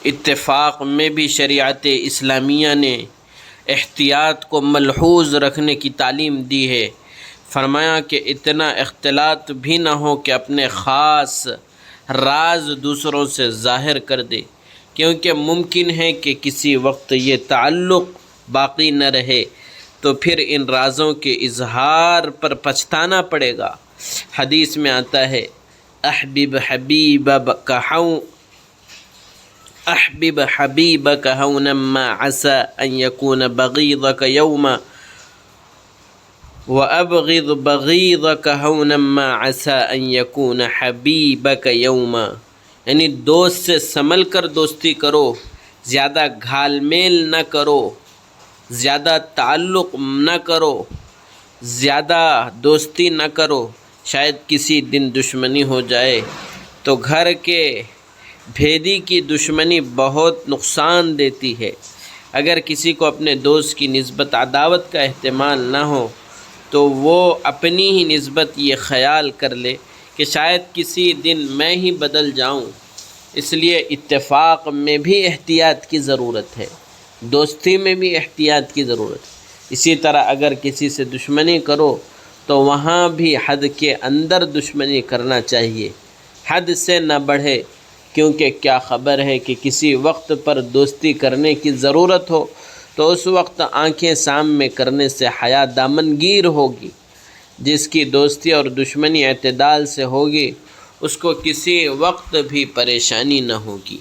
اتفاق میں بھی شریعت اسلامیہ نے احتیاط کو ملحوظ رکھنے کی تعلیم دی ہے۔ فرمایا کہ اتنا اختلاط بھی نہ ہو کہ اپنے خاص راز دوسروں سے ظاہر کر دے، کیونکہ ممکن ہے کہ کسی وقت یہ تعلق باقی نہ رہے تو پھر ان رازوں کے اظہار پر پچھتانا پڑے گا۔ حدیث میں آتا ہے احبب حبیبک ہونا ما عسى ان يكون بغيضك يوما وابغض بغيضك ہونا ما عسى ان يكون حبیبک یوما، یعنی دوست سے سنبھل کر دوستی کرو، زیادہ گھال میل نہ کرو، زیادہ تعلق نہ کرو، زیادہ دوستی نہ کرو، شاید کسی دن دشمنی ہو جائے۔ تو گھر کے بھیدی کی دشمنی بہت نقصان دیتی ہے۔ اگر کسی کو اپنے دوست کی نسبت عداوت کا احتمال نہ ہو تو وہ اپنی ہی نسبت یہ خیال کر لے کہ شاید کسی دن میں ہی بدل جاؤں۔ اس لیے اتفاق میں بھی احتیاط کی ضرورت ہے، دوستی میں بھی احتیاط کی ضرورت ہے۔ اسی طرح اگر کسی سے دشمنی کرو تو وہاں بھی حد کے اندر دشمنی کرنا چاہیے، حد سے نہ بڑھے، کیونکہ کیا خبر ہے کہ کسی وقت پر دوستی کرنے کی ضرورت ہو تو اس وقت آنکھیں سامنے کرنے سے حیا دامنگیر ہوگی۔ جس کی دوستی اور دشمنی اعتدال سے ہوگی اس کو کسی وقت بھی پریشانی نہ ہوگی۔